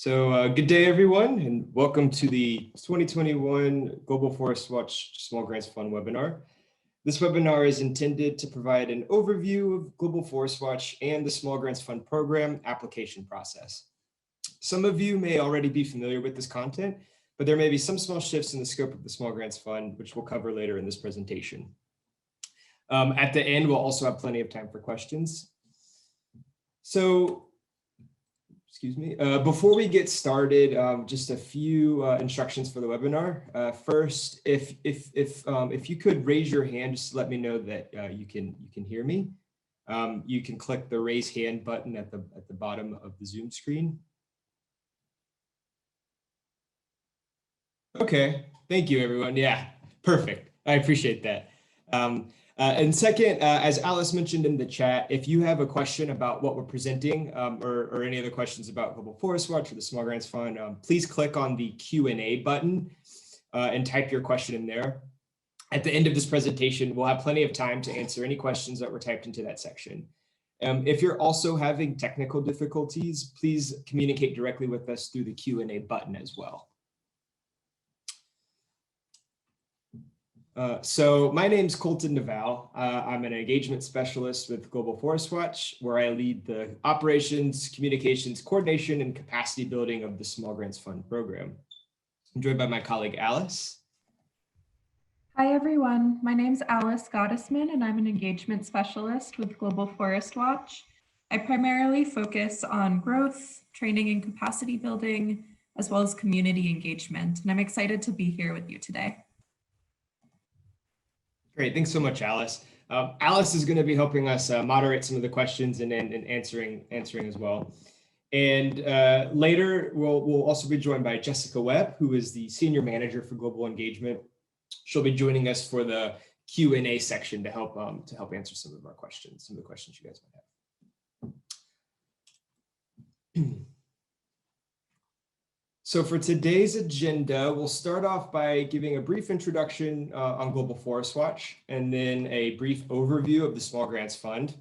Good day, everyone, and welcome to the 2021 Global Forest Watch Small Grants Fund webinar. This webinar is intended to provide an overview of Global Forest Watch and the Small Grants Fund program application process. Some of you may already be familiar with this content, but there may be some small shifts in the scope of the Small Grants Fund, which we'll cover later in this presentation. At the end, we'll also have plenty of time for questions. Before we get started, just a few instructions for the webinar. First, if you could raise your hand, just to let me know that you can hear me. You can click the raise hand button at the bottom of the Zoom screen. Okay, thank you, everyone. Yeah, perfect. I appreciate that. And second, as Alice mentioned in the chat, if you have a question about what we're presenting or any other questions about Global Forest Watch or the Small Grants Fund, please click on the Q&A button and type your question in there. At the end of this presentation, we'll have plenty of time to answer any questions that were typed into that section. If you're also having technical difficulties, please communicate directly with us through the Q&A button as well. So my name's Colton Naval. I'm an engagement specialist with Global Forest Watch, where I lead the operations, communications, coordination, and capacity building of the Small Grants Fund program. I'm joined by my colleague, Alice. Hi, everyone. My name's Alice Gottesman, and I'm an engagement specialist with Global Forest Watch. I primarily focus on growth, training, and capacity building, as well as community engagement. And I'm excited to be here with you today. Great, thanks so much, Alice. Alice is going to be helping us moderate some of the questions and answering as well. And later, we'll also be joined by Jessica Webb, who is the Senior Manager for Global Engagement. She'll be joining us for the Q&A section to help answer some of our questions, some of the questions you guys might have. So for today's agenda, we'll start off by giving a brief introduction on Global Forest Watch, and then a brief overview of the Small Grants Fund.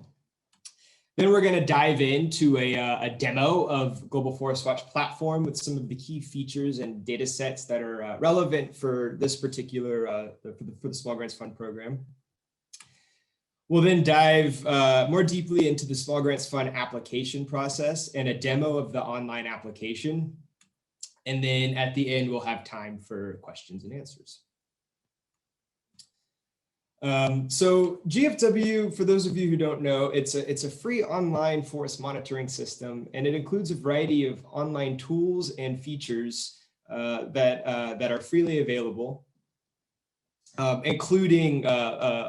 Then we're going to dive into a demo of Global Forest Watch platform with some of the key features and data sets that are relevant for this particular, for the Small Grants Fund program. We'll then dive more deeply into the Small Grants Fund application process and a demo of the online application. And then at the end, we'll have time for questions and answers. So GFW, for those of you who don't know, it's a free online forest monitoring system, and it includes a variety of online tools and features that are freely available, including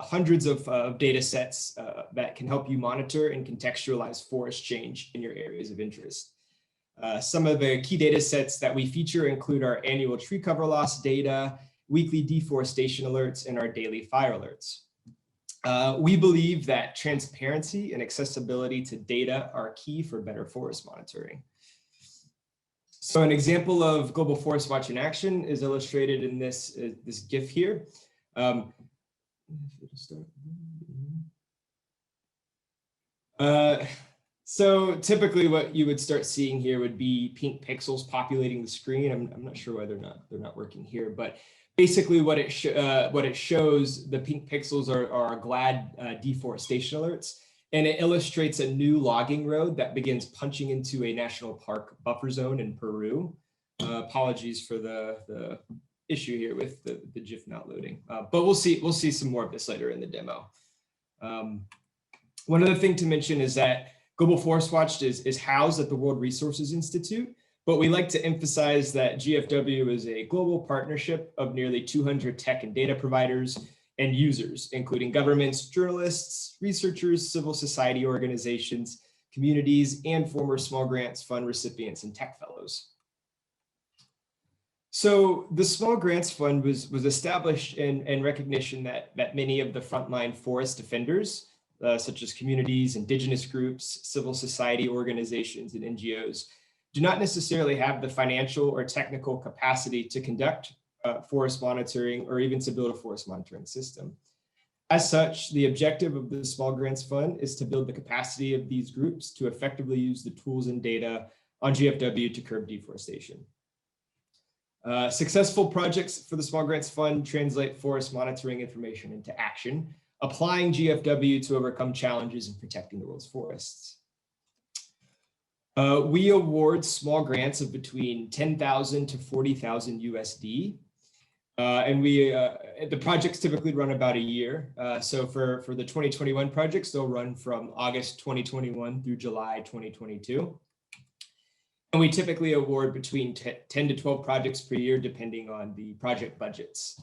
hundreds of data sets that can help you monitor and contextualize forest change in your areas of interest. Some of the key data sets that we feature include our annual tree cover loss data, weekly deforestation alerts, and our daily fire alerts. We believe that transparency and accessibility to data are key for better forest monitoring. So an example of Global Forest Watch in action is illustrated in this GIF here. So typically what you would start seeing here would be pink pixels populating the screen. I'm not sure why they're not working here, but basically what it shows, the pink pixels are GLAD deforestation alerts, and it illustrates a new logging road that begins punching into a national park buffer zone in Peru. Apologies for the issue here with the GIF not loading, but we'll see some more of this later in the demo. One other thing to mention is that Global Forest Watch is housed at the World Resources Institute, but we like to emphasize that GFW is a global partnership of nearly 200 tech and data providers and users, including governments, journalists, researchers, civil society organizations, communities, and former Small Grants Fund recipients and tech fellows. So the Small Grants Fund was established in recognition that many of the frontline forest defenders, such as communities, indigenous groups, civil society organizations, and NGOs, do not necessarily have the financial or technical capacity to conduct forest monitoring or even to build a forest monitoring system. As such, the objective of the Small Grants Fund is to build the capacity of these groups to effectively use the tools and data on GFW to curb deforestation. Successful projects for the Small Grants Fund translate forest monitoring information into action, applying GFW to overcome challenges in protecting the world's forests. We award small grants of between 10,000 to 40,000 USD. And the projects typically run about a year. So for the 2021 projects, they'll run from August 2021 through July 2022. And we typically award between 10 to 12 projects per year, depending on the project budgets.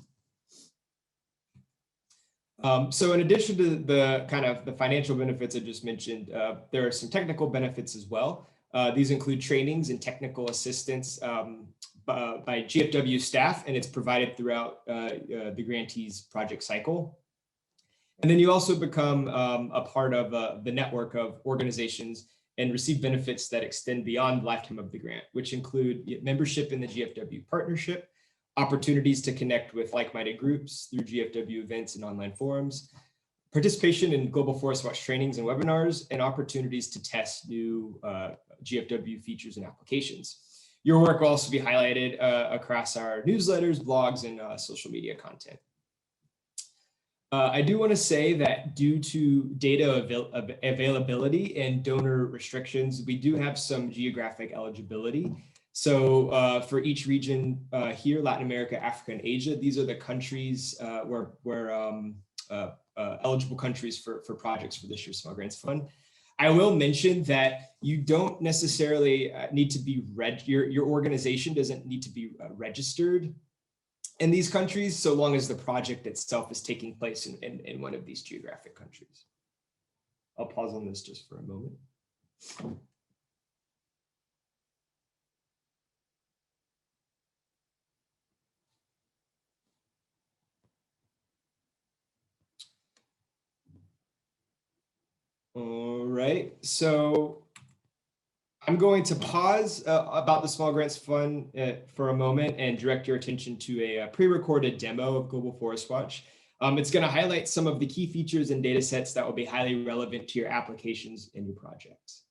So in addition to the financial benefits I just mentioned, there are some technical benefits as well. These include trainings and technical assistance by GFW staff, and it's provided throughout the grantee's project cycle. And then you also become a part of the network of organizations and receive benefits that extend beyond the lifetime of the grant, which include membership in the GFW partnership, opportunities to connect with like-minded groups through GFW events and online forums, participation in Global Forest Watch trainings and webinars, and opportunities to test new GFW features and applications. Your work will also be highlighted across our newsletters, blogs, and social media content. I do want to say that due to data availability and donor restrictions, we do have some geographic eligibility. So for each region here, Latin America, Africa, and Asia, these are the countries where eligible countries for projects for this year's Small Grants Fund. I will mention that you don't necessarily need to be your organization doesn't need to be registered in these countries, so long as the project itself is taking place in one of these geographic countries. I'll pause on this just for a moment. All right, so I'm going to pause about the Small Grants Fund for a moment and direct your attention to a pre-recorded demo of Global Forest Watch. It's going to highlight some of the key features and data sets that will be highly relevant to your applications and your projects.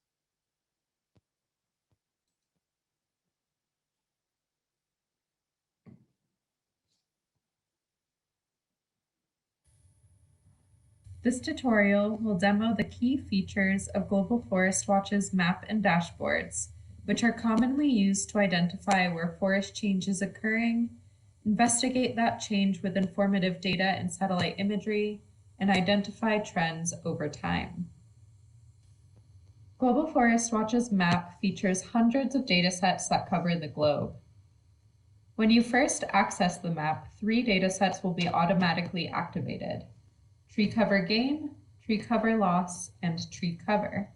This tutorial will demo the key features of Global Forest Watch's map and dashboards, which are commonly used to identify where forest change is occurring, investigate that change with informative data and satellite imagery, and identify trends over time. Global Forest Watch's map features hundreds of datasets that cover the globe. When you first access the map, 3 datasets will be automatically activated: tree cover gain, tree cover loss, and tree cover.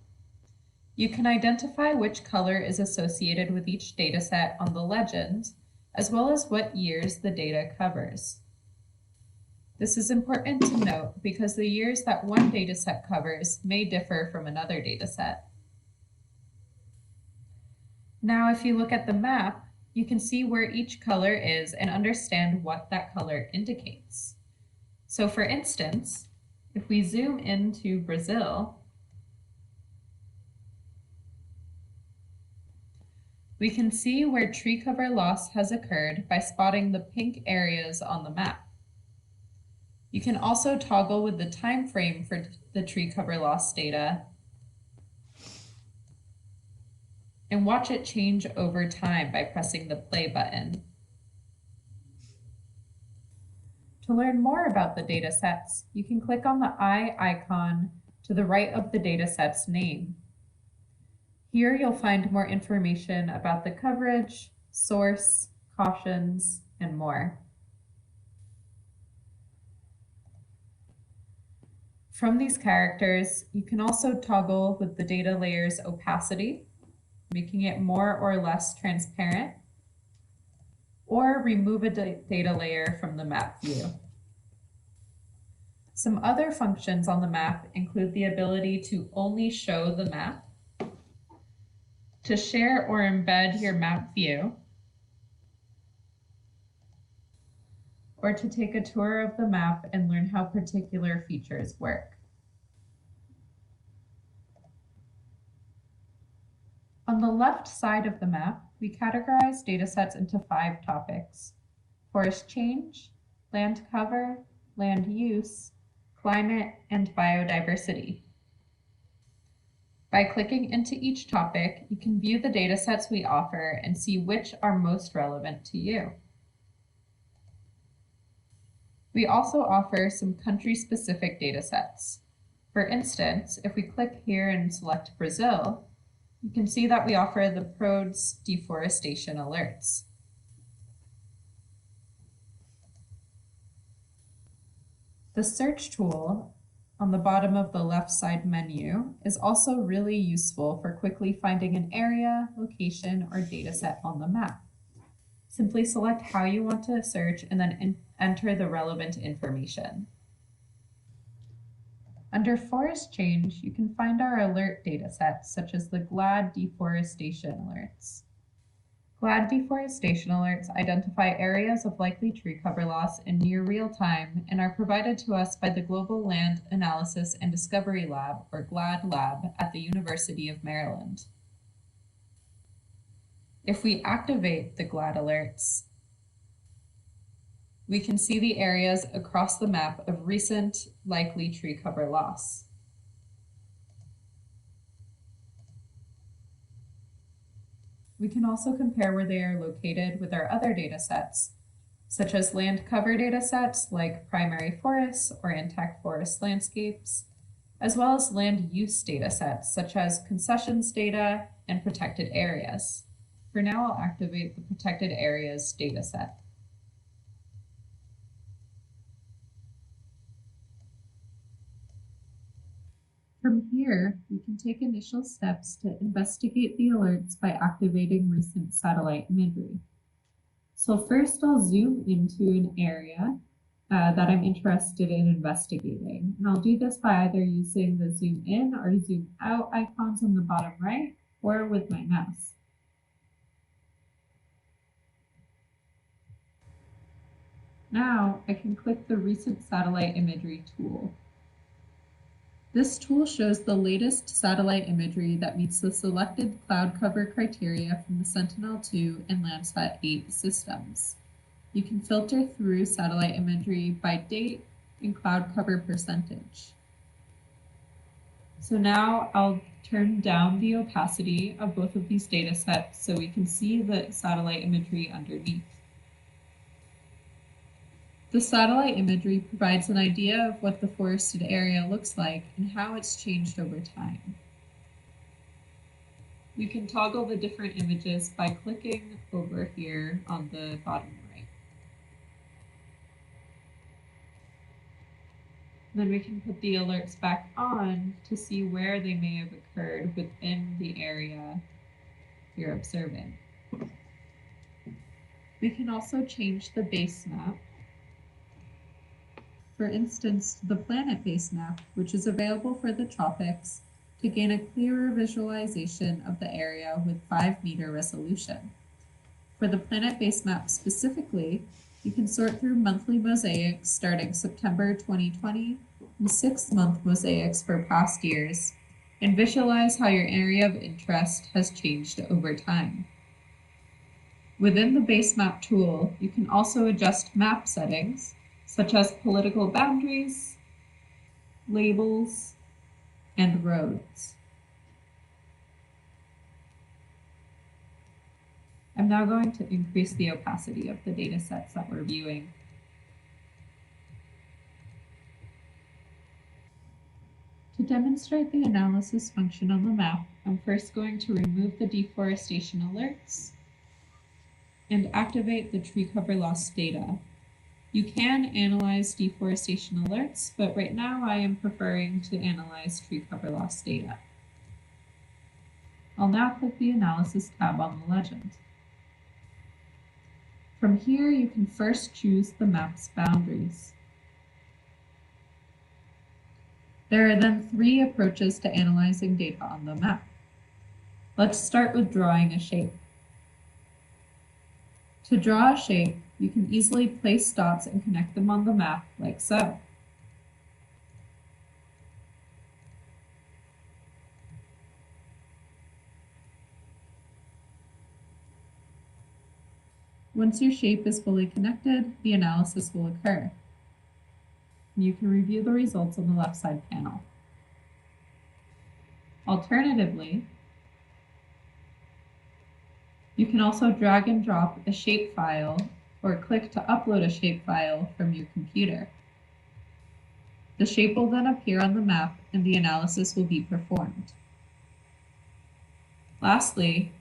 You can identify which color is associated with each dataset on the legend, as well as what years the data covers. This is important to note because the years that one dataset covers may differ from another dataset. Now, if you look at the map, you can see where each color is and understand what that color indicates. So for instance, if we zoom into Brazil, we can see where tree cover loss has occurred by spotting the pink areas on the map. You can also toggle with the time frame for the tree cover loss data and watch it change over time by pressing the play button. To learn more about the datasets, you can click on the eye icon to the right of the dataset's name. Here you'll find more information about the coverage, source, cautions, and more. From these characters, you can also toggle with the data layer's opacity, making it more or less transparent, or remove a data layer from the map view. Some other functions on the map include the ability to only show the map, to share or embed your map view, or to take a tour of the map and learn how particular features work. On the left side of the map, we categorize datasets into 5 topics: forest change, land cover, land use, climate, and biodiversity. By clicking into each topic, you can view the datasets we offer and see which are most relevant to you. We also offer some country-specific datasets. For instance, if we click here and select Brazil, you can see that we offer the PRODES deforestation alerts. The search tool on the bottom of the left side menu is also really useful for quickly finding an area, location, or dataset on the map. Simply select how you want to search and then enter the relevant information. Under forest change, you can find our alert datasets, such as the GLAD deforestation alerts. GLAD deforestation alerts identify areas of likely tree cover loss in near real time and are provided to us by the Global Land Analysis and Discovery Lab, or GLAD Lab, at the University of Maryland. If we activate the GLAD alerts, we can see the areas across the map of recent likely tree cover loss. We can also compare where they are located with our other datasets, such as land cover datasets like primary forests or intact forest landscapes, as well as land use datasets such as concessions data and protected areas. For now, I'll activate the protected areas dataset. From here, we can take initial steps to investigate the alerts by activating recent satellite imagery. So first I'll zoom into an area that I'm interested in investigating. And I'll do this by either using the zoom in or zoom out icons on the bottom right or with my mouse. Now I can click the recent satellite imagery tool. This tool shows the latest satellite imagery that meets the selected cloud cover criteria from the Sentinel-2 and Landsat-8 systems. You can filter through satellite imagery by date and cloud cover percentage. So now I'll turn down the opacity of both of these data sets so we can see the satellite imagery underneath. The satellite imagery provides an idea of what the forested area looks like and how it's changed over time. You can toggle the different images by clicking over here on the bottom right. Then we can put the alerts back on to see where they may have occurred within the area you're observing. We can also change the base map. For instance, the planet base map, which is available for the tropics, to gain a clearer visualization of the area with 5-meter resolution. For the planet base map specifically, you can sort through monthly mosaics starting September 2020 and 6-month mosaics for past years, and visualize how your area of interest has changed over time. Within the base map tool, you can also adjust map settings, such as political boundaries, labels, and roads. I'm now going to increase the opacity of the data sets that we're viewing. To demonstrate the analysis function on the map, I'm first going to remove the deforestation alerts and activate the tree cover loss data. You can analyze deforestation alerts, but right now I am preferring to analyze tree cover loss data. I'll now click the Analysis tab on the legend. From here, you can first choose the map's boundaries. There are then 3 approaches to analyzing data on the map. Let's start with drawing a shape. To draw a shape, you can easily place dots and connect them on the map like so. Once your shape is fully connected, the analysis will occur. You can review the results on the left side panel. Alternatively, you can also drag and drop a shapefile or click to upload a shapefile from your computer. The shape will then appear on the map and the analysis will be performed. Lastly,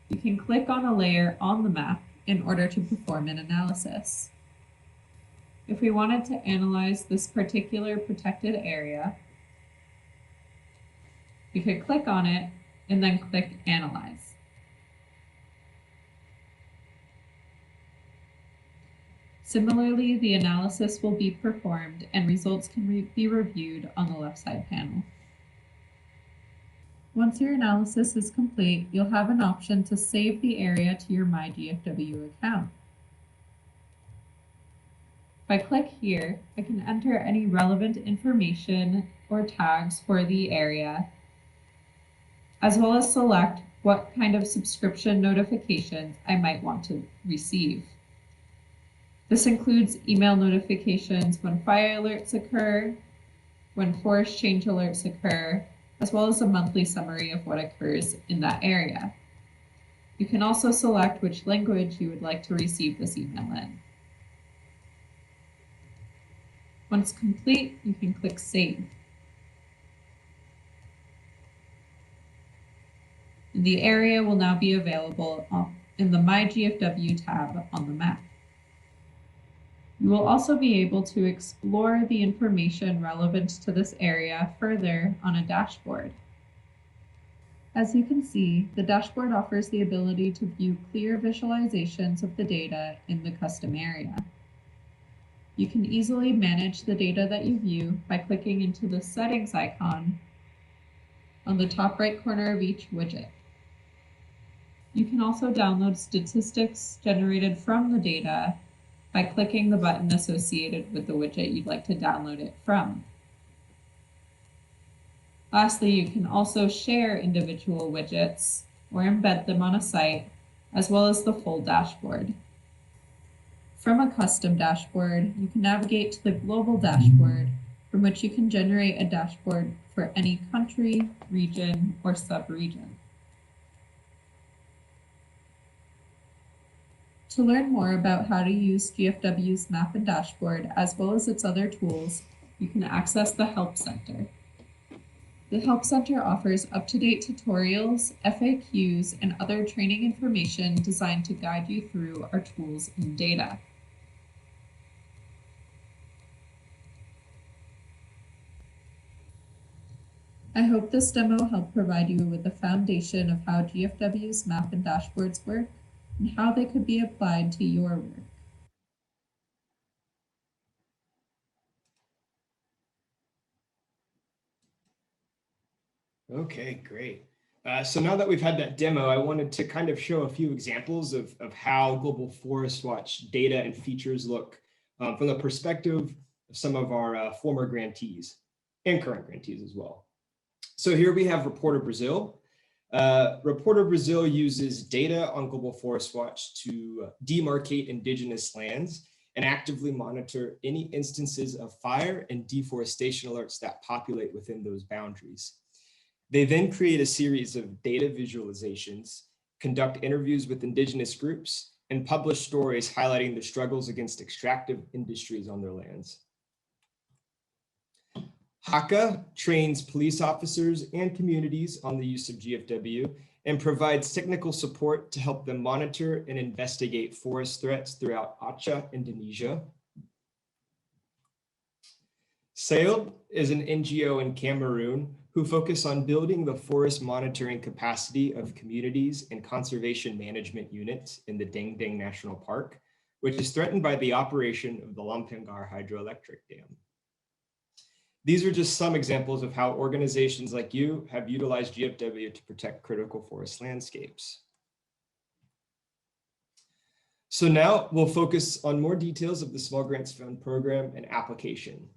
you can click on a layer on the map in order to perform an analysis. If we wanted to analyze this particular protected area, you could click on it and then click Analyze. Similarly, the analysis will be performed and results can be reviewed on the left side panel. Once your analysis is complete, you'll have an option to save the area to your MyGFW account. If I click here, I can enter any relevant information or tags for the area, as well as select what kind of subscription notifications I might want to receive. This includes email notifications when fire alerts occur, when forest change alerts occur, as well as a monthly summary of what occurs in that area. You can also select which language you would like to receive this email in. Once complete, you can click Save. And the area will now be available in the My GFW tab on the map. You will also be able to explore the information relevant to this area further on a dashboard. As you can see, the dashboard offers the ability to view clear visualizations of the data in the custom area. You can easily manage the data that you view by clicking into the settings icon on the top right corner of each widget. You can also download statistics generated from the data by clicking the button associated with the widget you'd like to download it from. Lastly, you can also share individual widgets or embed them on a site, as well as the full dashboard. From a custom dashboard, you can navigate to the global dashboard, from which you can generate a dashboard for any country, region, or sub-region. To learn more about how to use GFW's map and dashboard, as well as its other tools, you can access the Help Center. The Help Center offers up-to-date tutorials, FAQs, and other training information designed to guide you through our tools and data. I hope this demo helped provide you with a foundation of how GFW's map and dashboards work and how they could be applied to your work. Okay, great. So now that we've had that demo, I wanted to kind of show a few examples of how Global Forest Watch data and features look from the perspective of some of our former grantees and current grantees as well. So here we have Reporter Brazil. Reporter Brazil uses data on Global Forest Watch to demarcate indigenous lands and actively monitor any instances of fire and deforestation alerts that populate within those boundaries. They then create a series of data visualizations, conduct interviews with indigenous groups, and publish stories highlighting the struggles against extractive industries on their lands. HACA trains police officers and communities on the use of GFW and provides technical support to help them monitor and investigate forest threats throughout Aceh, Indonesia. SAILD is an NGO in Cameroon who focus on building the forest monitoring capacity of communities and conservation management units in the Deng Deng National Park, which is threatened by the operation of the Lampangar hydroelectric dam. These are just some examples of how organizations like you have utilized GFW to protect critical forest landscapes. So now we'll focus on more details of the Small Grants Fund program and application.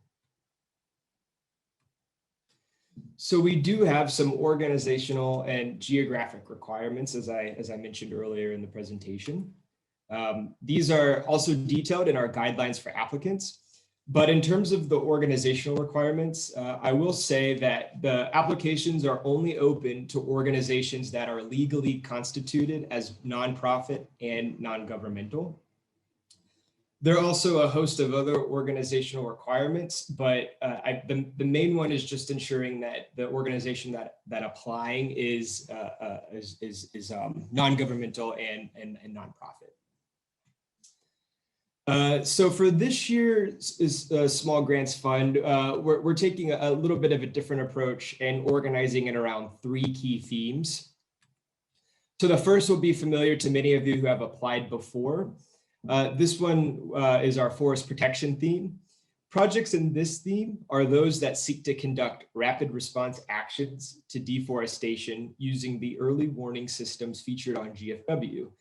So we do have some organizational and geographic requirements, as I mentioned earlier in the presentation. These are also detailed in our guidelines for applicants. But in terms of the organizational requirements, I will say that the applications are only open to organizations that are legally constituted as nonprofit and non-governmental. There are also a host of other organizational requirements, but the main one is just ensuring that the organization that applying is non-governmental and nonprofit. So for this year's Small Grants Fund, we're taking a little bit of a different approach and organizing it around 3 key themes. So the first will be familiar to many of you who have applied before. This one is our forest protection theme. Projects in this theme are those that seek to conduct rapid response actions to deforestation using the early warning systems featured on GFW.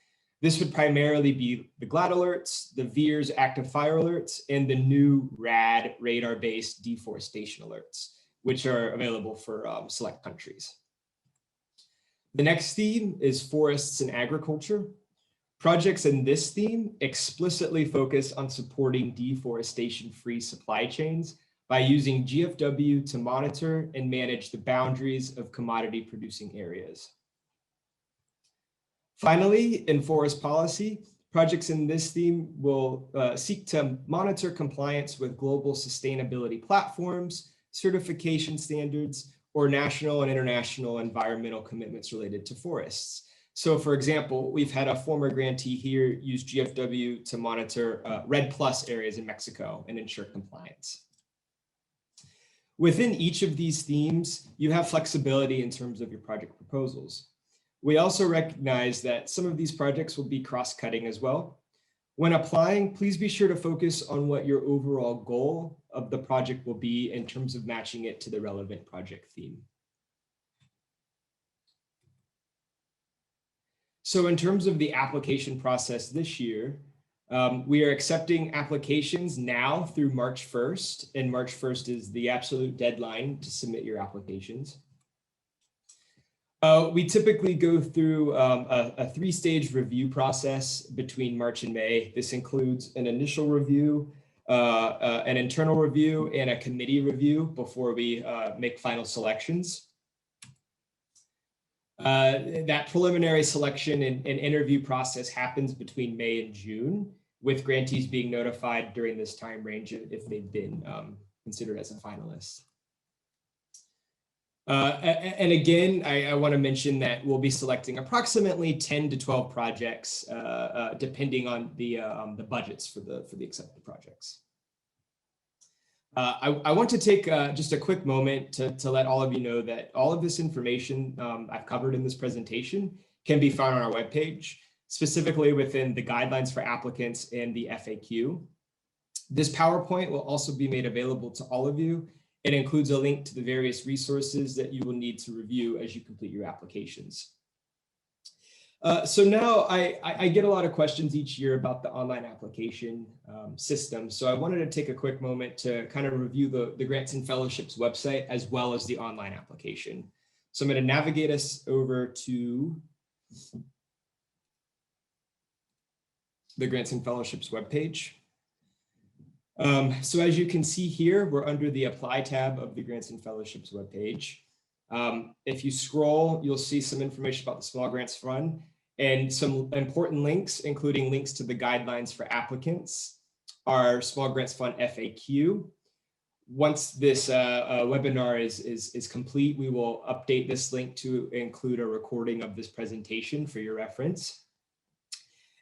This would primarily be the GLAD alerts, the VEERS active fire alerts, and the new RAD radar-based deforestation alerts, which are available for select countries. The next theme is forests and agriculture. Projects in this theme explicitly focus on supporting deforestation-free supply chains by using GFW to monitor and manage the boundaries of commodity-producing areas. Finally, in forest policy, projects in this theme will seek to monitor compliance with global sustainability platforms, certification standards, or national and international environmental commitments related to forests. So for example, we've had a former grantee here use GFW to monitor RED+ areas in Mexico and ensure compliance. Within each of these themes, you have flexibility in terms of your project proposals. We also recognize that some of these projects will be cross-cutting as well. When applying, please be sure to focus on what your overall goal of the project will be in terms of matching it to the relevant project theme. So in terms of the application process this year, we are accepting applications now through March 1st, and March 1st is the absolute deadline to submit your applications. We typically go through a 3-stage review process between March and May. This includes an initial review, an internal review, and a committee review before we make final selections. That preliminary selection and interview process happens between May and June, with grantees being notified during this time range if they've been considered as a finalist. And again, I want to mention that we'll be selecting approximately 10 to 12 projects, depending on the budgets for the accepted projects. I want to take just a quick moment to let all of you know that all of this information I've covered in this presentation can be found on our webpage, specifically within the guidelines for applicants and the FAQ. This PowerPoint will also be made available to all of you. It includes a link to the various resources that you will need to review as you complete your applications. So now I get a lot of questions each year about the online application system. So I wanted to take a quick moment to kind of review the Grants and Fellowships website as well as the online application. So I'm going to navigate us over to the Grants and Fellowships webpage. So as you can see here, we're under the Apply tab of the Grants and Fellowships webpage. If you scroll, you'll see some information about the Small Grants Fund and some important links, including links to the guidelines for applicants, our Small Grants Fund FAQ. Once this webinar is complete, we will update this link to include a recording of this presentation for your reference.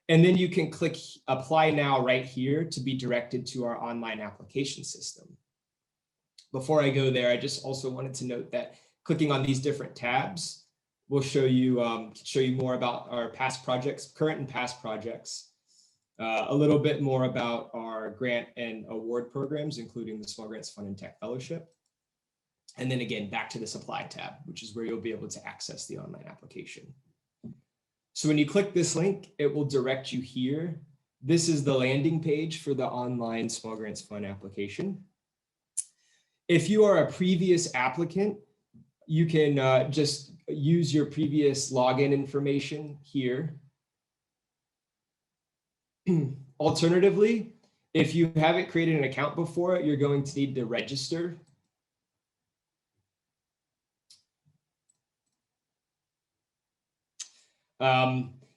And then you can click Apply Now right here to be directed to our online application system. Before I go there, I just also wanted to note that clicking on these different tabs will show you more about our past projects, current and past projects, a little bit more about our grant and award programs, including the Small Grants Fund and Tech Fellowship. And then again, back to this Apply tab, which is where you'll be able to access the online application. So when you click this link, it will direct you here. This is the landing page for the online Small Grants Fund application. If you are a previous applicant, you can just use your previous login information here. Alternatively, if you haven't created an account before, you're going to need to register.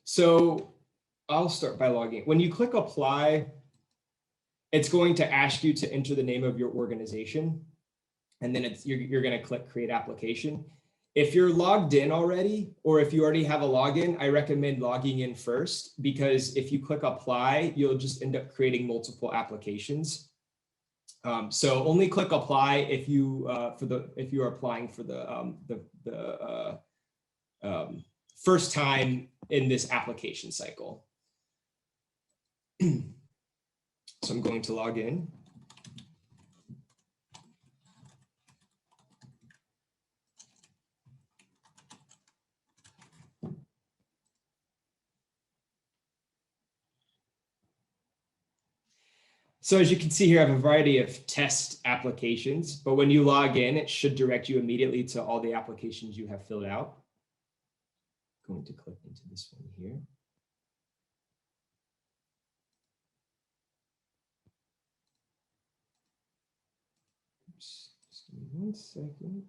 So I'll start by logging. When you click apply, it's going to ask you to enter the name of your organization, and then you're going to click create application. If you're logged in already, or if you already have a login, I recommend logging in first, because if you click apply, you'll just end up creating multiple applications. So only click apply if you if you are applying for the first time in this application cycle. So I'm going to log in. So as you can see here, I have a variety of test applications, but when you log in, it should direct you immediately to all the applications you have filled out. I'm going to click into this one here. Oops, just give me 1 second.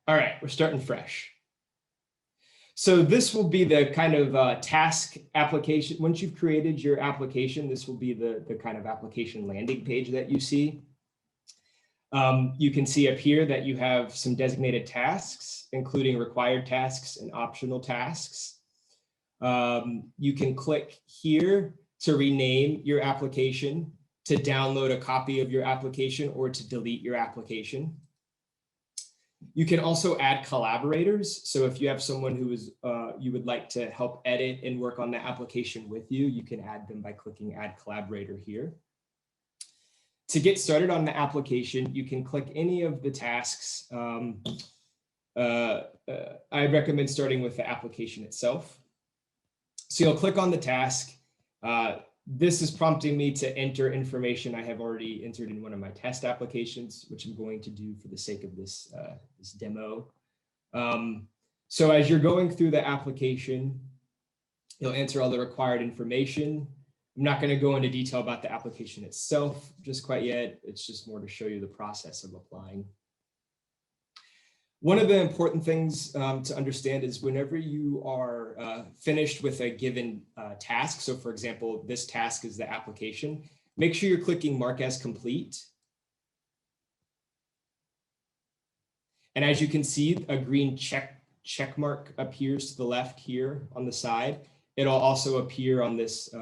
All right, we're starting fresh. So this will be the kind of task application. Once you've created your application, this will be the kind of application landing page that you see. You can see up here that you have some designated tasks, including required tasks and optional tasks. You can click here to rename your application, to download a copy of your application, or to delete your application. You can also add collaborators. So if you have someone who is you would like to help edit and work on the application with you, you can add them by clicking add collaborator here. To get started on the application, you can click any of the tasks. I recommend starting with the application itself. So you'll click on the task. This is prompting me to enter information I have already entered in one of my test applications, which I'm going to do for the sake of this, this demo. So as you're going through the application, you'll enter all the required information. I'm not going to go into detail about the application itself just quite yet. It's just more to show you the process of applying. One of the important things to understand is whenever you are finished with a given task, so for example, this task is the application, make sure you're clicking mark as complete. And as you can see, a green check mark appears to the left here on the side. It'll also appear on this,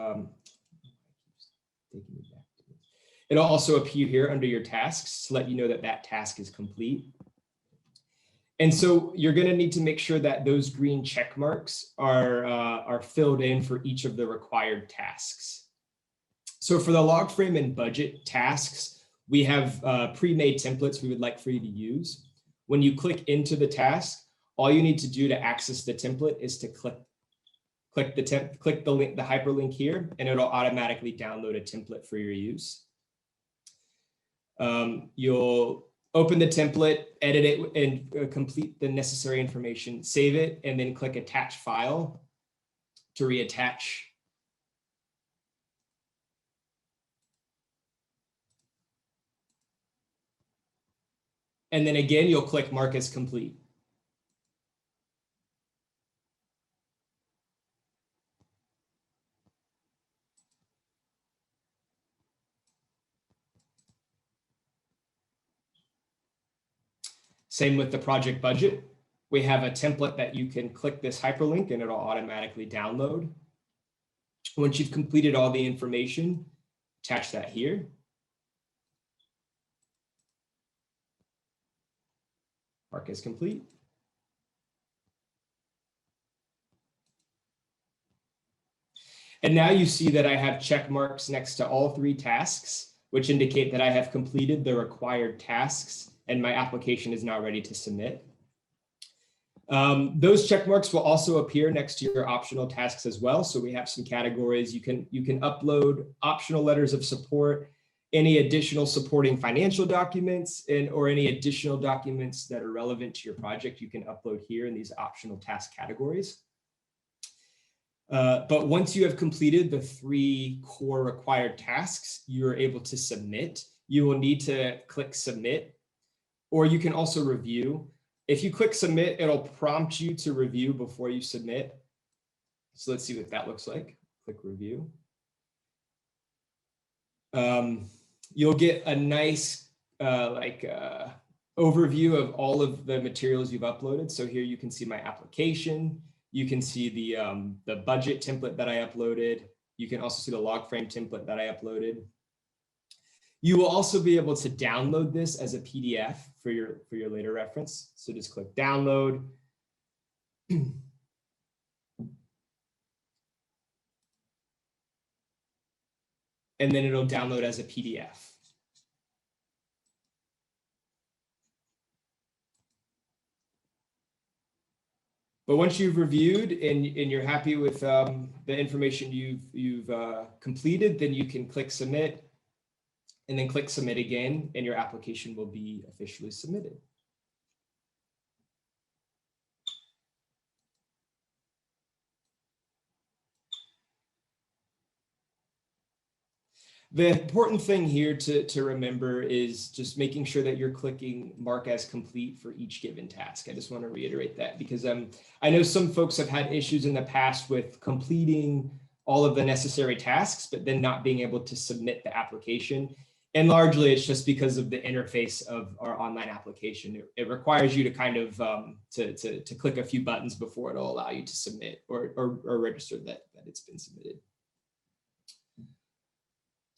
it'll also appear here under your tasks to let you know that that task is complete. And so you're going to need to make sure that those green check marks are filled in for each of the required tasks. So for the log frame and budget tasks, we have pre-made templates we would like for you to use. When you click into the task, all you need to do to access the template is to click the link, the hyperlink here, and it'll automatically download a template for your use. You'll open the template, edit it, and complete the necessary information, save it, and then click attach file to reattach. And then again, you'll click mark as complete. Same with the project budget. We have a template that you can click this hyperlink and it'll automatically download. Once you've completed all the information, attach that here. Mark as complete. And now you see that I have check marks next to all 3 tasks, which indicate that I have completed the required tasks and my application is now ready to submit. Those check marks will also appear next to your optional tasks as well. So we have some categories. You can upload optional letters of support, any additional supporting financial documents, or any additional documents that are relevant to your project, you can upload here in these optional task categories. But once you have completed the 3 core required tasks, you're able to submit. You will need to click submit, or you can also review. If you click submit, it'll prompt you to review before you submit. So let's see what that looks like. Click review. You'll get a nice overview of all of the materials you've uploaded. So here you can see my application. You can see the budget template that I uploaded. You can also see the log frame template that I uploaded. You will also be able to download this as a PDF for your later reference. So just click download. And then it'll download as a PDF. But once you've reviewed and you're happy with the information you've completed, then you can click submit, and then click submit again, and your application will be officially submitted. The important thing here to remember is just making sure that you're clicking mark as complete for each given task. I just want to reiterate that because I know some folks have had issues in the past with completing all of the necessary tasks, but then not being able to submit the application. And largely it's just because of the interface of our online application. It requires you to kind of to click a few buttons before it'll allow you to submit or register that it's been submitted.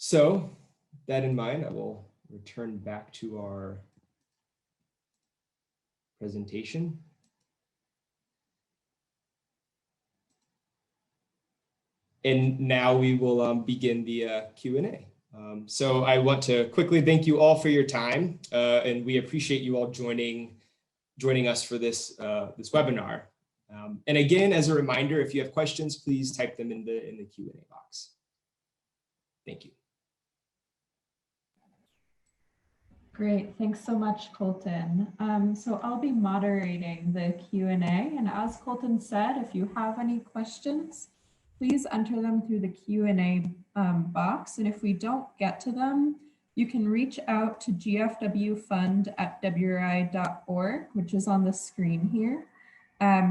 So that in mind, I will return back to our presentation. And now we will begin the Q&A. So I want to quickly thank you all for your time, and we appreciate you all joining us for this webinar. And again, as a reminder, if you have questions, please type them in the Q&A box. Thank you. Great, thanks so much, Colton. So I'll be moderating the Q&A, and as Colton said, if you have any questions, please enter them through the Q&A box, and if we don't get to them, you can reach out to gfwfund@wri.org, which is on the screen here,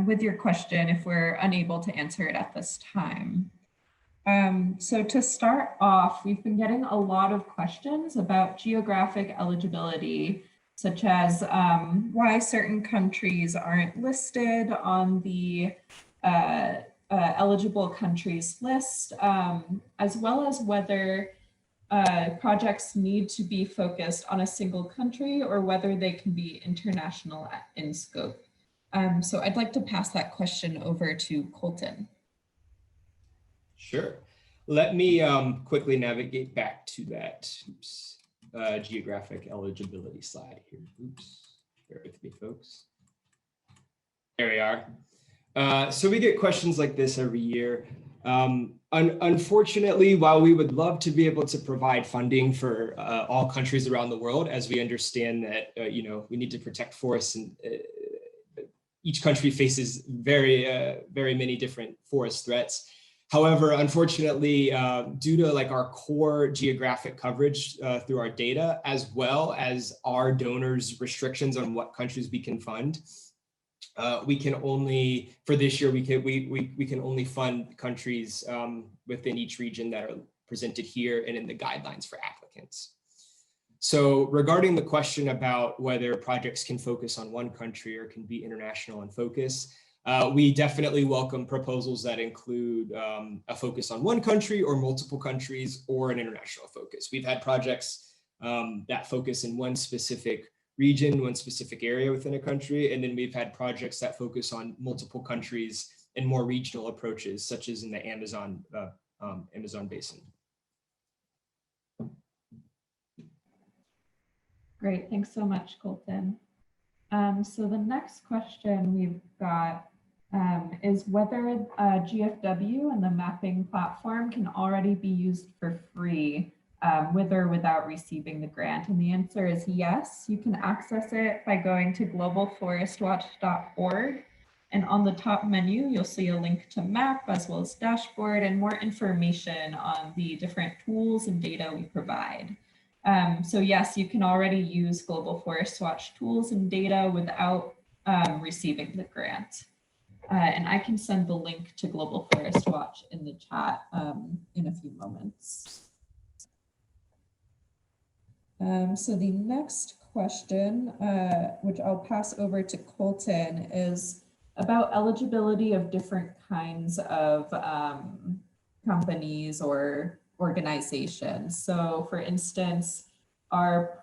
with your question if we're unable to answer it at this time. So to start off, we've been getting a lot of questions about geographic eligibility, such as why certain countries aren't listed on the eligible countries list, as well as whether projects need to be focused on a single country or whether they can be international in scope. So I'd like to pass that question over to Colton. Sure. Let me quickly navigate back to that geographic eligibility slide here. Oops, bear with me, folks. There we are. So we get questions like this every year. Unfortunately, while we would love to be able to provide funding for all countries around the world, as we understand that we need to protect forests, and each country faces very many different forest threats. However, unfortunately, due to our core geographic coverage through our data, as well as our donors' restrictions on what countries we can fund, we can only, for this year, we can only fund countries within each region that are presented here and in the guidelines for applicants. So regarding the question about whether projects can focus on one country or can be international in focus, we definitely welcome proposals that include a focus on one country or multiple countries or an international focus. We've had projects that focus in one specific region, one specific area within a country, and then we've had projects that focus on multiple countries and more regional approaches, such as in the Amazon basin. Great, thanks so much, Colton. So the next question we've got is whether GFW and the mapping platform can already be used for free with or without receiving the grant. And the answer is yes. You can access it by going to globalforestwatch.org. And on the top menu, you'll see a link to map as well as dashboard and more information on the different tools and data we provide. So yes, you can already use Global Forest Watch tools and data without receiving the grant. And I can send the link to Global Forest Watch in the chat in a few moments. So the next question, which I'll pass over to Colton, is about eligibility of different kinds of companies or organizations. So for instance, are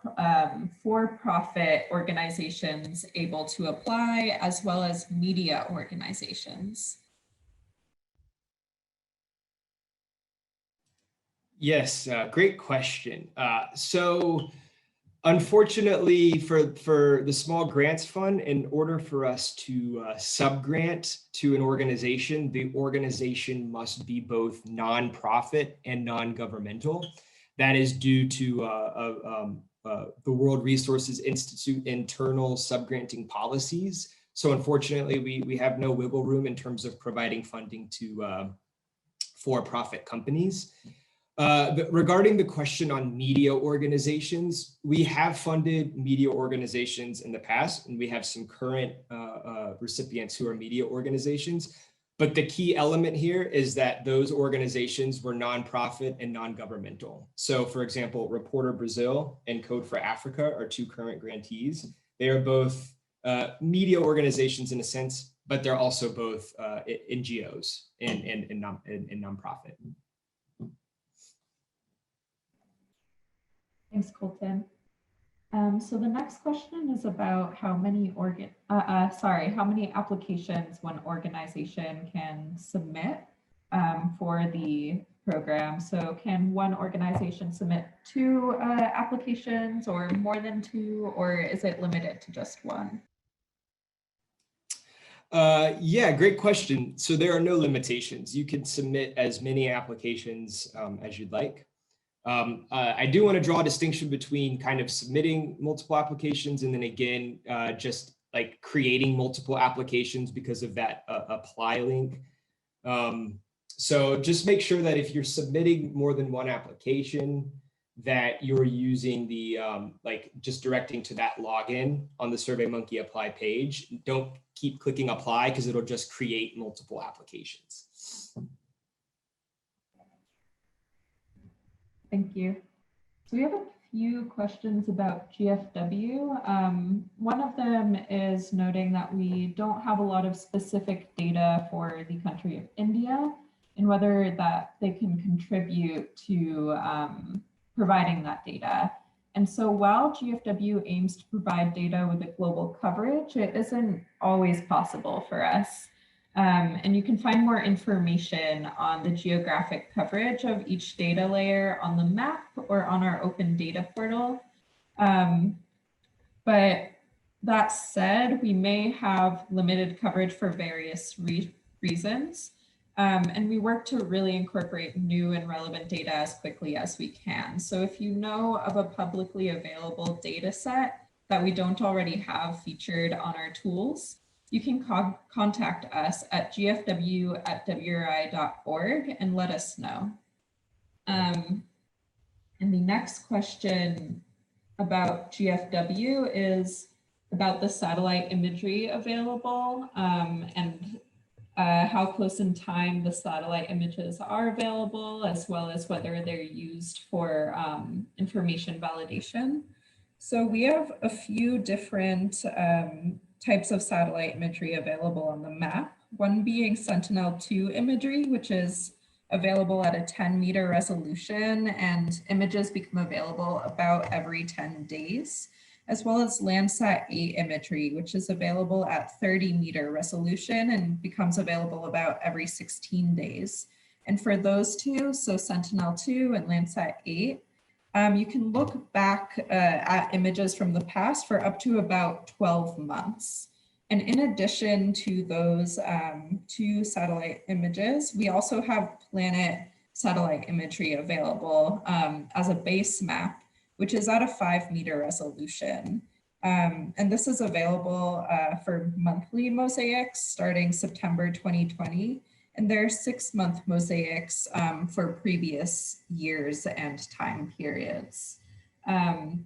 for-profit organizations able to apply, as well as media organizations? Yes, great question. So unfortunately for the Small Grants Fund, in order for us to subgrant to an organization, the organization must be both nonprofit and non-governmental. That is due to the World Resources Institute internal subgranting policies. So unfortunately, we have no wiggle room in terms of providing funding to for-profit companies. Regarding the question on media organizations, we have funded media organizations in the past, and we have some current recipients who are media organizations. But the key element here is that those organizations were nonprofit and non-governmental. So for example, Reporter Brazil and Code for Africa are two current grantees. They are both media organizations in a sense, but they're also both NGOs and nonprofit. Thanks, Colton. So the next question is about how many applications one organization can submit for the program. So can one organization submit 2 applications or more than 2, or is it limited to just 1? Yeah, great question. So there are no limitations. You can submit as many applications as you'd like. I do want to draw a distinction between kind of submitting multiple applications and then again, just like creating multiple applications because of that apply link. So just make sure that if you're submitting more than one application, that you're using the like just directing to that login on the SurveyMonkey apply page. Don't keep clicking apply because it'll just create multiple applications. Thank you. So we have a few questions about GFW. One of them is noting that we don't have a lot of specific data for the country of India and whether that they can contribute to providing that data. And so while GFW aims to provide data with a global coverage, it isn't always possible for us. And you can find more information on the geographic coverage of each data layer on the map or on our open data portal. But that said, we may have limited coverage for various reasons. And we work to really incorporate new and relevant data as quickly as we can. So if you know of a publicly available data set that we don't already have featured on our tools, you can contact us at gfw@wri.org and let us know. And the next question about GFW is about the satellite imagery available and how close in time the satellite images are available, as well as whether they're used for information validation. So we have a few different types of satellite imagery available on the map, one being Sentinel-2 imagery, which is available at a 10-meter resolution, and images become available about every 10 days, as well as Landsat-8 imagery, which is available at 30-meter resolution and becomes available about every 16 days. And for those two, so Sentinel-2 and Landsat-8, You can look back at images from the past for up to about 12 months. And in addition to those two satellite images, we also have planet satellite imagery available as a base map, which is at a 5-meter resolution. And this is available for monthly mosaics starting September 2020. And there are 6-month mosaics for previous years and time periods. And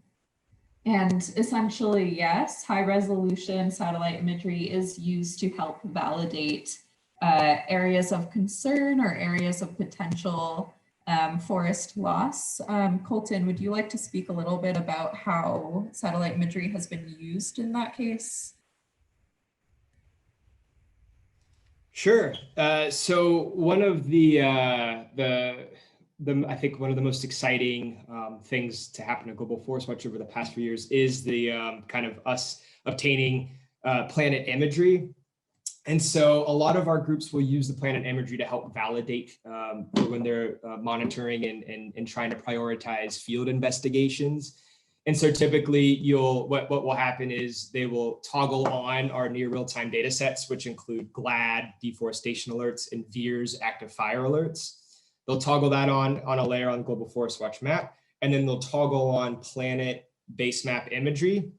essentially, yes, high resolution satellite imagery is used to help validate areas of concern or areas of potential forest loss. Colton, would you like to speak a little bit about how satellite imagery has been used in that case? Sure. So one of I think one of the most exciting things to happen to Global Forest Watch over the past few years is the kind of us obtaining planet imagery. And so a lot of our groups will use the planet imagery to help validate when they're monitoring and trying to prioritize field investigations. And so typically what will happen is they will toggle on our near real-time data sets, which include GLAD, deforestation alerts, and VEERS, active fire alerts. They'll toggle that on a layer on Global Forest Watch map, and then they'll toggle on planet base map imagery.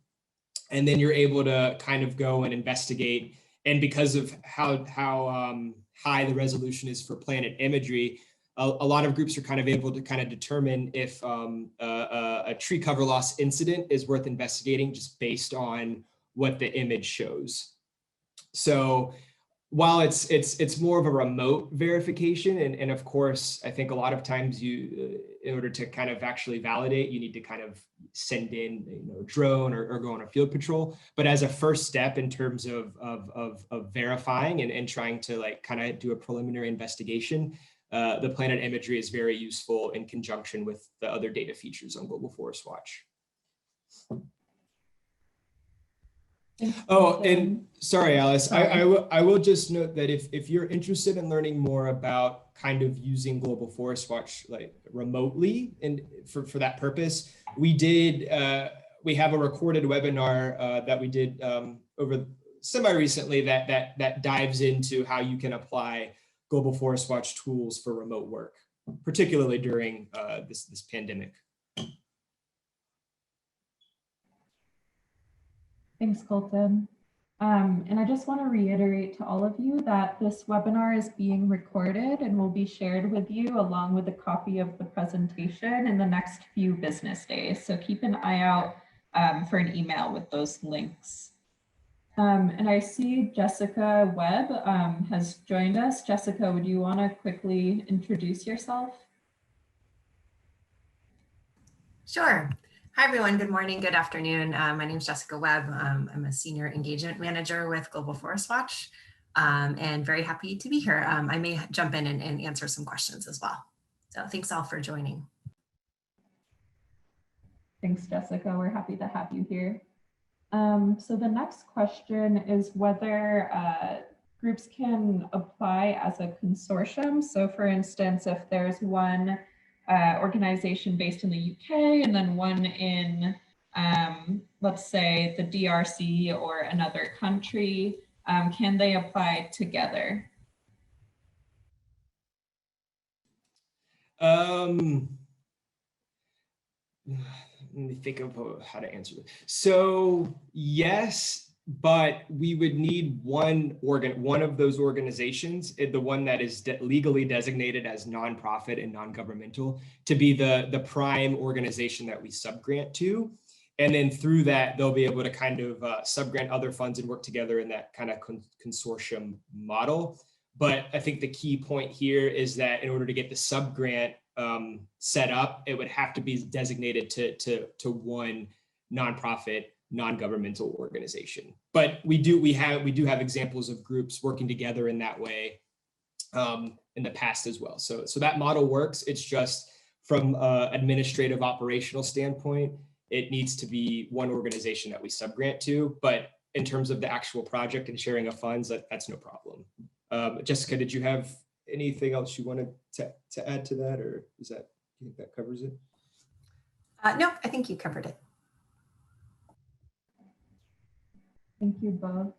And then you're able to kind of go and investigate. And because of how high the resolution is for planet imagery, a lot of groups are kind of able to kind of determine if a tree cover loss incident is worth investigating just based on what the image shows. So while it's more of a remote verification, and of course, I think a lot of times you, in order to kind of actually validate, you need to kind of send in a drone or go on a field patrol. But as a first step in terms of verifying and trying to like kind of do a preliminary investigation, the planet imagery is very useful in conjunction with the other data features on Global Forest Watch. Oh, and sorry, Alice, sorry. I will just note that if you're interested in learning more about kind of using Global Forest Watch like remotely and for that purpose, we have a recorded webinar that we did over semi-recently that dives into how you can apply Global Forest Watch tools for remote work, particularly during this pandemic. Thanks, Colton. And I just want to reiterate to all of you that this webinar is being recorded and will be shared with you along with a copy of the presentation in the next few business days. So keep an eye out for an email with those links. And I see Jessica Webb has joined us. Jessica, would you want to quickly introduce yourself? Sure. Hi, everyone. Good morning. Good afternoon. My name is Jessica Webb. I'm a senior engagement manager with Global Forest Watch and very happy to be here. I may jump in and answer some questions as well. So thanks all for joining. Thanks, Jessica. We're happy to have you here. So the next question is whether groups can apply as a consortium. So for instance, if there's one organization based in the UK and then one in, let's say, the DRC or another country, can they apply together? Let me think of how to answer this. So yes, but we would need one of those organizations, the one that is legally designated as nonprofit and non-governmental, to be the prime organization that we subgrant to. And then through that, they'll be able to kind of subgrant other funds and work together in that kind of consortium model. But I think the key point here is that in order to get the subgrant set up, it would have to be designated to one nonprofit, non-governmental organization. But we do have examples of groups working together in that way in the past as well. So that model works. It's just from administrative operational standpoint, it needs to be one organization that we subgrant to. But in terms of the actual project and sharing of funds, that's no problem. Jessica, did you have anything else you wanted to add to that, or do you think that covers it? No, I think you covered it. Thank you both.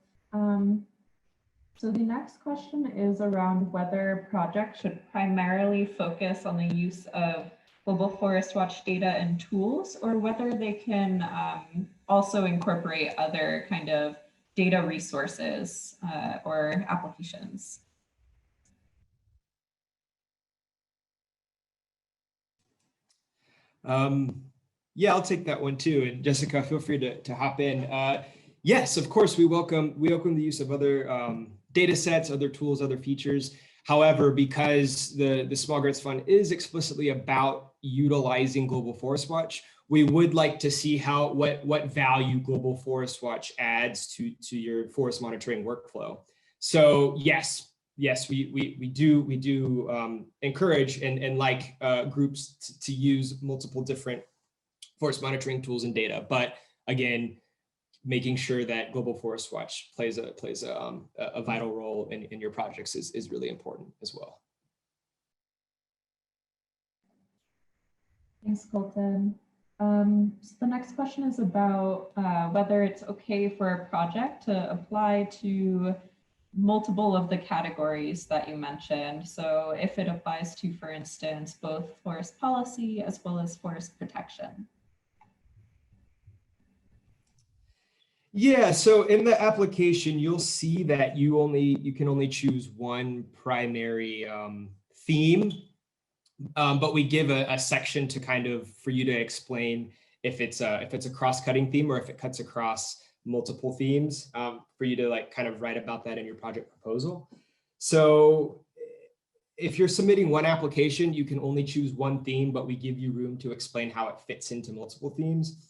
So the next question is around whether projects should primarily focus on the use of Global Forest Watch data and tools, or whether they can also incorporate other kind of data resources or applications. Yeah, I'll take that one too. And Jessica, feel free to hop in. Yes, of course, we welcome the use of other data sets, other tools, other features. However, because the Small Grants Fund is explicitly about utilizing Global Forest Watch, we would like to see what value Global Forest Watch adds to your forest monitoring workflow. So yes, we do encourage and like groups to use multiple different forest monitoring tools and data, but again, making sure that Global Forest Watch plays a vital role in your projects is really important as well. Thanks, Colton. So the next question is about whether it's okay for a project to apply to multiple of the categories that you mentioned. So if it applies to, for instance, both forest policy as well as forest protection. Yeah, so in the application, you'll see that you can only choose one primary theme, but we give a section to kind of for you to explain if it's a cross-cutting theme or if it cuts across multiple themes, for you to like kind of write about that in your project proposal. So if you're submitting one application, you can only choose one theme, but we give you room to explain how it fits into multiple themes.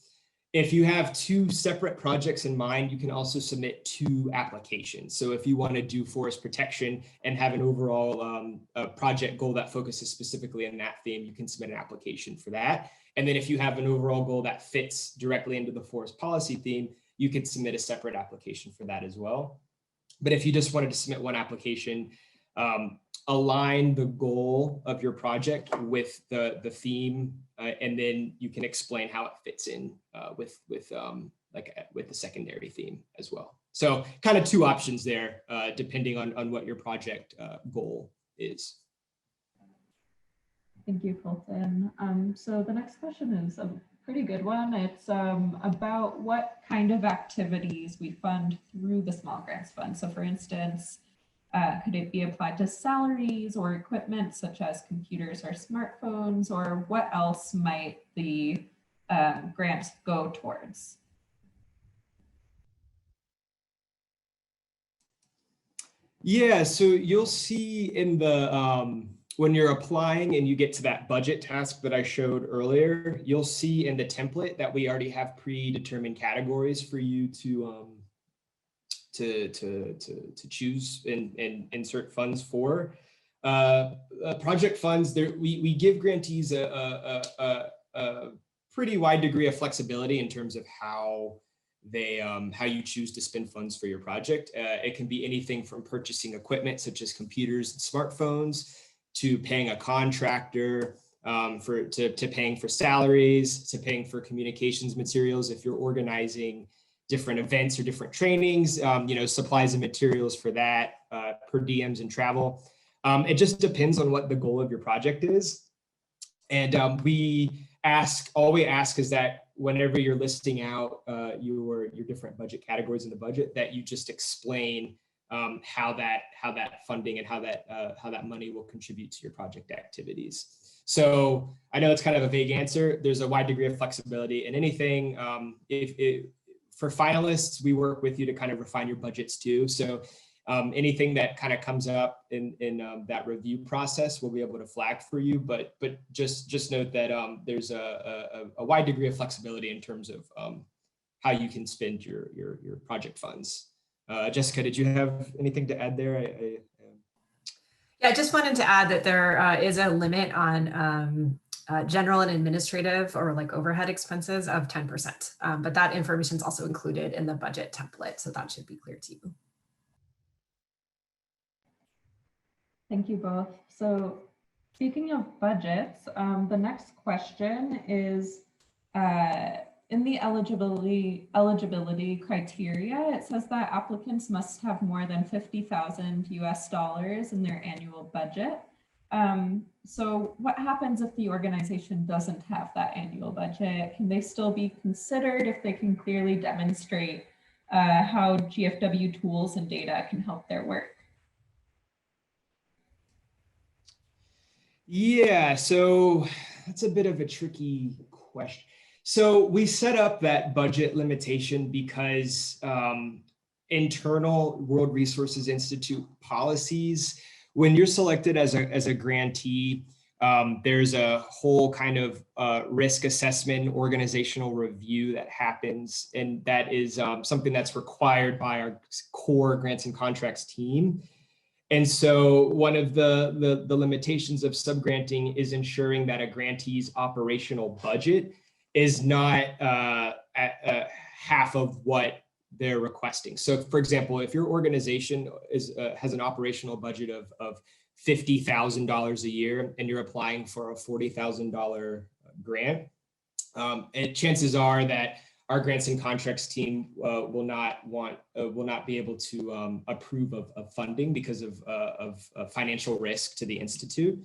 If you have two separate projects in mind, you can also submit two applications. So if you want to do forest protection and have an overall project goal that focuses specifically on that theme, you can submit an application for that. And then if you have an overall goal that fits directly into the forest policy theme, you could submit a separate application for that as well. But if you just wanted to submit one application, align the goal of your project with the theme, and then you can explain how it fits in with the secondary theme as well. So kind of two options there, depending on what your project goal is. Thank you, Colton. So the next question is a pretty good one. It's about what kind of activities we fund through the Small Grants Fund. So for instance, could it be applied to salaries or equipment such as computers or smartphones, or what else might the grant go towards? Yeah, so you'll see in the when you're applying and you get to that budget task that I showed earlier, you'll see in the template that we already have predetermined categories for you to choose and insert funds for. Project funds, we give grantees a pretty wide degree of flexibility in terms of how you choose to spend funds for your project. It can be anything from purchasing equipment such as computers and smartphones, to paying a contractor, to paying for salaries, to paying for communications materials if you're organizing different events or different trainings, supplies and materials for that, per diems and travel. It just depends on what the goal of your project is. And all we ask is that whenever you're listing out your different budget categories in the budget, that you just explain how that funding and how that money will contribute to your project activities. So I know it's kind of a vague answer. There's a wide degree of flexibility in anything. For finalists, we work with you to kind of refine your budgets too. So anything that kind of comes up in that review process, we'll be able to flag for you. But just note that there's a wide degree of flexibility in terms of how you can spend your project funds. Jessica, did you have anything to add there? Yeah, I just wanted to add that there is a limit on general and administrative or like overhead expenses of 10%. But that information is also included in the budget template, so that should be clear to you. Thank you both. So speaking of budgets, the next question is in the eligibility criteria, it says that applicants must have more than 50,000 US dollars in their annual budget. So what happens if the organization doesn't have that annual budget? Can they still be considered if they can clearly demonstrate how GFW tools and data can help their work? Yeah, so that's a bit of a tricky question. So we set up that budget limitation because internal World Resources Institute policies, when you're selected as a grantee, there's a whole kind of risk assessment, organizational review that happens, and that is something that's required by our core grants and contracts team. And so one of the limitations of subgranting is ensuring that a grantee's operational budget is not at half of what they're requesting. So for example, if your organization has an operational budget of $50,000 a year and you're applying for a $40,000 grant, and chances are that our grants and contracts team will not be able to approve of funding because of financial risk to the institute.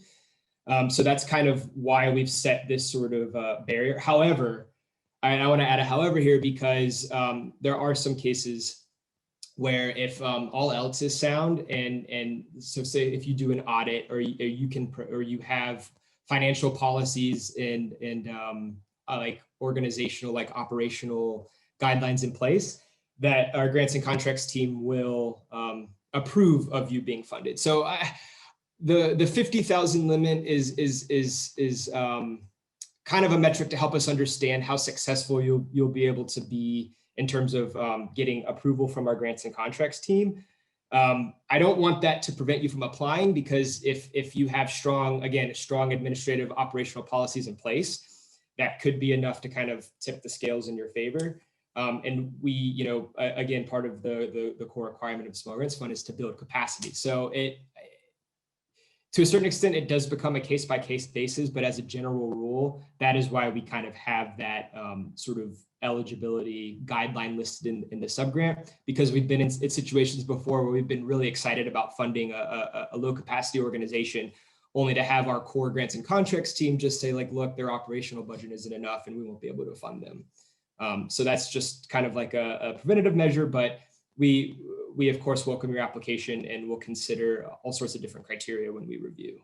So that's kind of why we've set this sort of barrier. However, I want to add a however here because there are some cases where if all else is sound, and so say if you do an audit or you have financial policies and like organizational, like operational guidelines in place, that our grants and contracts team will approve of you being funded. So the 50,000 limit is kind of a metric to help us understand how successful you'll be able to be in terms of getting approval from our grants and contracts team. I don't want that to prevent you from applying, because if you have strong administrative operational policies in place, that could be enough to kind of tip the scales in your favor. And we, again, part of the core requirement of the Small Grants Fund is to build capacity. So to a certain extent, it does become a case-by-case basis, but as a general rule, that is why we kind of have that sort of eligibility guideline listed in the subgrant, because we've been in situations before where we've been really excited about funding a low capacity organization, only to have our core grants and contracts team just say like, look, their operational budget isn't enough and we won't be able to fund them. So that's just kind of like a preventative measure, but we of course welcome your application and we'll consider all sorts of different criteria when we review.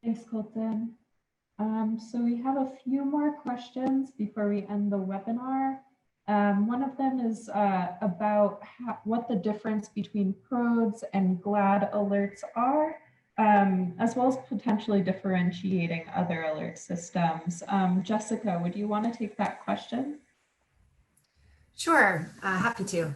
Thanks, Colton. So we have a few more questions before we end the webinar. One of them is about what the difference between PRODES and GLAD alerts are, as well as potentially differentiating other alert systems. Jessica, would you want to take that question? Sure, happy to.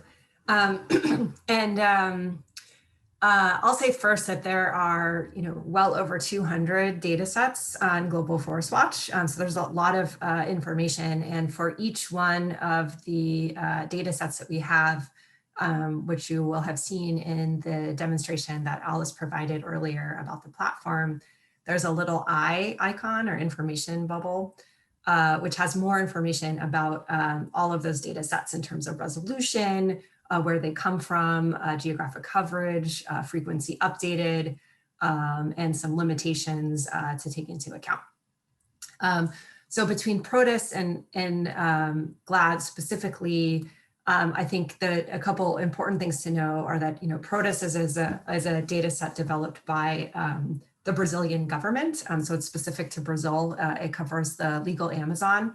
I'll say first that there are, well over 200 data sets on Global Forest Watch. So there's a lot of information, and for each one of the data sets that we have, which you will have seen in the demonstration that Alice provided earlier about the platform, there's a little eye icon or information bubble, which has more information about all of those data sets in terms of resolution, where they come from, geographic coverage, frequency updated, and some limitations to take into account. So between PRODES and GLAD specifically, I think that a couple important things to know are that PRODES is a data set developed by the Brazilian government. So it's specific to Brazil. It covers the legal Amazon.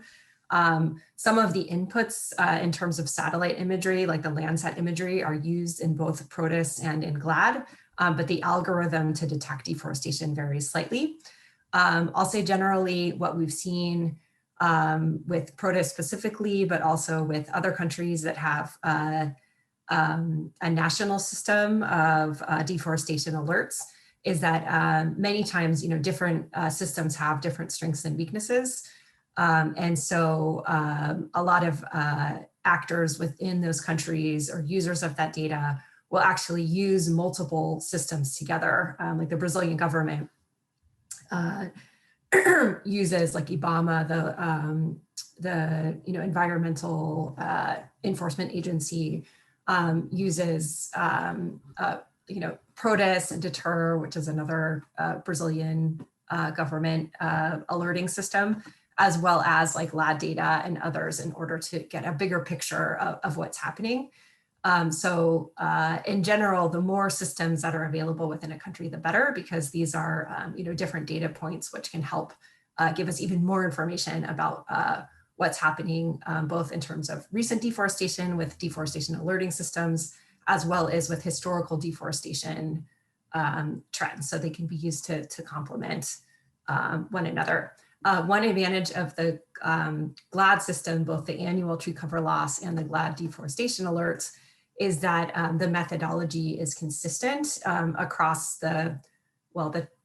Some of the inputs in terms of satellite imagery, like the Landsat imagery, are used in both PRODES and in GLAD, but the algorithm to detect deforestation varies slightly. I'll say generally what we've seen with PRODES specifically, but also with other countries that have a national system of deforestation alerts, is that many times, different systems have different strengths and weaknesses. And so a lot of actors within those countries or users of that data will actually use multiple systems together. Like the Brazilian government uses like IBAMA, the environmental enforcement agency, uses PRODIS and Deter, which is another Brazilian government alerting system, as well as like LAD data and others in order to get a bigger picture of what's happening. So in general, the more systems that are available within a country, the better, because these are different data points which can help give us even more information about what's happening, both in terms of recent deforestation with deforestation alerting systems, as well as with historical deforestation trends. So they can be used to complement one another. One advantage of the GLAD system, both the annual tree cover loss and the GLAD deforestation alerts, is that the methodology is consistent across the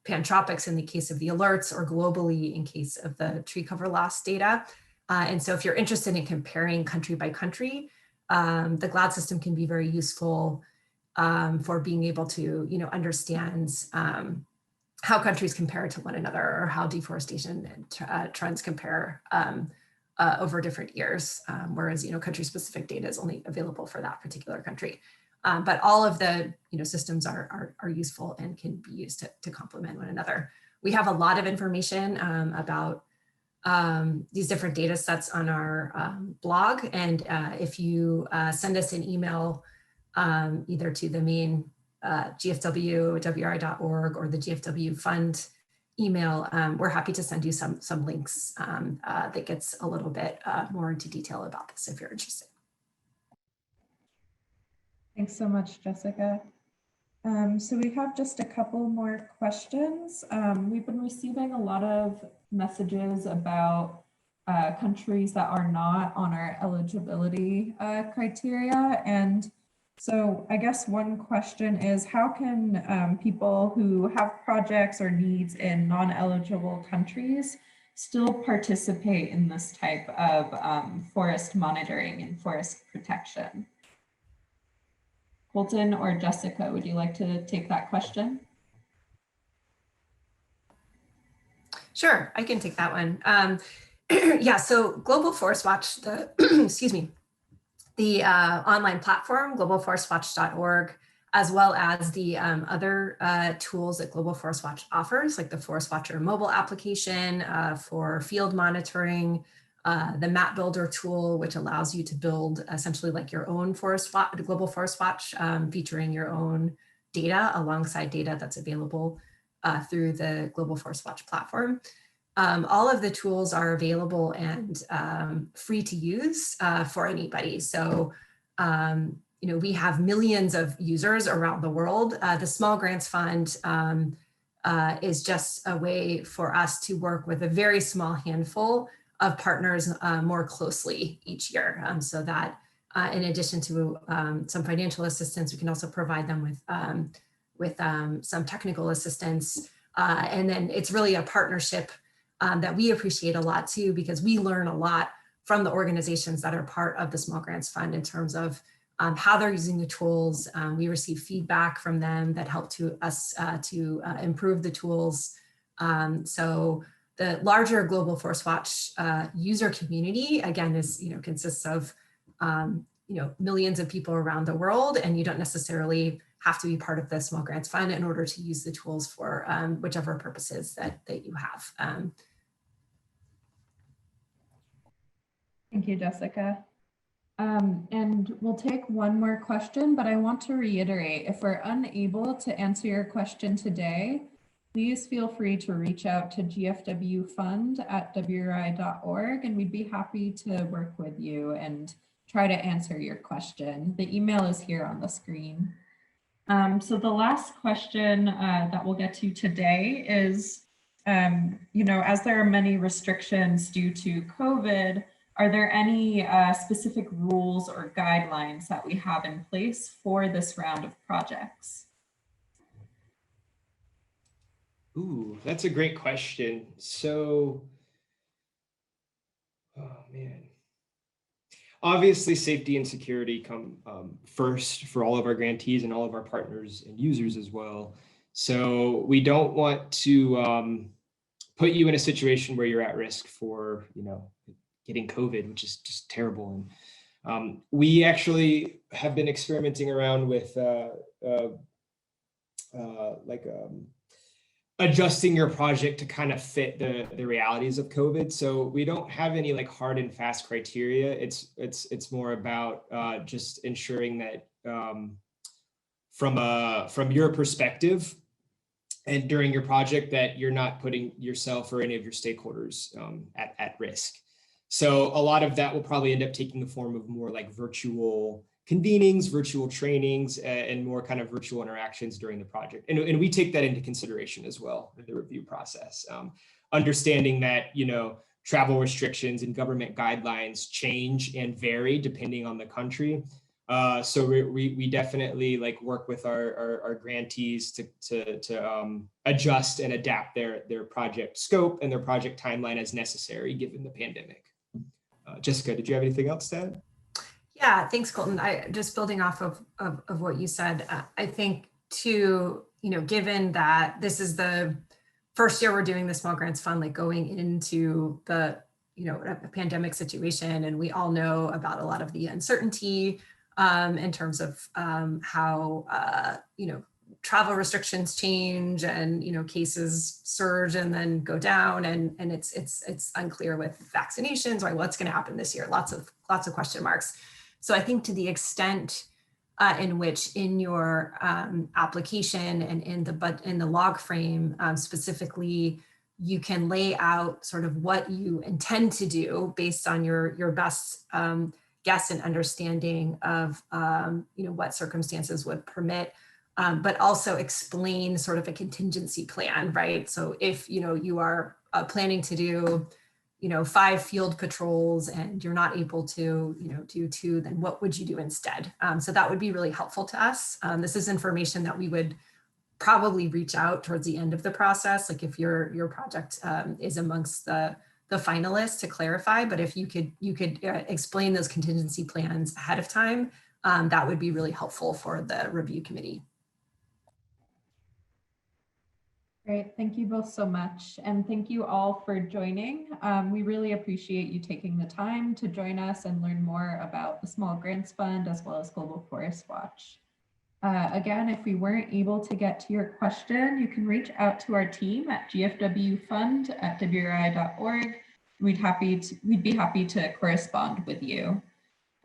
pantropics in the case of the alerts, or globally in case of the tree cover loss data. And so if you're interested in comparing country by country, the GLAD system can be very useful for being able to understand how countries compare to one another, or how deforestation trends compare over different years, whereas country-specific data is only available for that particular country. But all of the systems are useful and can be used to complement one another. We have a lot of information about these different data sets on our blog, and if you send us an email either to the main GFW.WRI.org or the GFW Fund email, we're happy to send you some links that gets a little bit more into detail about this if you're interested. Thanks so much, Jessica. So we have just a couple more questions. We've been receiving a lot of messages about countries that are not on our eligibility criteria. And so I guess one question is, how can people who have projects or needs in non-eligible countries still participate in this type of forest monitoring and forest protection? Colton or Jessica, would you like to take that question? Sure, I can take that one. Yeah, so Global Forest Watch, excuse me, the online platform, globalforestwatch.org, as well as the other tools that Global Forest Watch offers, like the Forest Watcher mobile application for field monitoring, the Map Builder tool, which allows you to build essentially like your own Global Forest Watch, featuring your own data alongside data that's available through the Global Forest Watch platform. All of the tools are available and free to use for anybody. So, we have millions of users around the world. The Small Grants Fund is just a way for us to work with a very small handful of partners more closely each year, so that in addition to some financial assistance, we can also provide them with some technical assistance. And then it's really a partnership that we appreciate a lot too, because we learn a lot from the organizations that are part of the Small Grants Fund in terms of how they're using the tools. We receive feedback from them that help us to improve the tools. So the larger Global Forest Watch user community, again, is consists of millions of people around the world, and you don't necessarily have to be part of the Small Grants Fund in order to use the tools for whichever purposes that you have. Thank you, Jessica. And we'll take one more question, but I want to reiterate, if we're unable to answer your question today, please feel free to reach out to gfwfund@wri.org, and we'd be happy to work with you and try to answer your question. The email is here on the screen. So the last question that we'll get to today is, as there are many restrictions due to COVID, are there any specific rules or guidelines that we have in place for this round of projects? Ooh, that's a great question. So, oh man. Obviously, safety and security come first for all of our grantees and all of our partners and users as well. So we don't want to put you in a situation where you're at risk for, getting COVID, which is just terrible. And we actually have been experimenting around with adjusting your project to kind of fit the realities of COVID. So we don't have any like hard and fast criteria. It's more about just ensuring that from your perspective and during your project that you're not putting yourself or any of your stakeholders at risk. So a lot of that will probably end up taking the form of more like virtual convenings, virtual trainings, and more kind of virtual interactions during the project. And we take that into consideration as well in the review process. Understanding that, travel restrictions and government guidelines change and vary depending on the country. So we definitely like work with our grantees to adjust and adapt their project scope and their project timeline as necessary given the pandemic. Jessica, did you have anything else to add? Yeah, thanks, Colton. Just building off of what you said, I think too, given that this is the first year we're doing the Small Grants Fund, like going into the, a pandemic situation, and we all know about a lot of the uncertainty in terms of how, travel restrictions change and, cases surge and then go down, and it's unclear with vaccinations, right? What's going to happen this year? Lots of question marks. So I think to the extent in which in your application and in the log frame specifically, you can lay out sort of what you intend to do based on your best guess and understanding of what circumstances would permit, but also explain sort of a contingency plan, right? So if you are planning to do 5 field patrols and you're not able to, do 2, then what would you do instead? So that would be really helpful to us. This is information that we would probably reach out towards the end of the process, like if your project is amongst the finalists to clarify, but if you could explain those contingency plans ahead of time, that would be really helpful for the review committee. Great, thank you both so much. And thank you all for joining. We really appreciate you taking the time to join us and learn more about the Small Grants Fund as well as Global Forest Watch. Again, if we weren't able to get to your question, you can reach out to our team at gfwfund@wri.org. We'd be happy to correspond with you.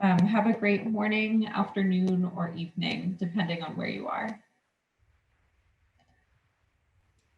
Have a great morning, afternoon, or evening, depending on where you are.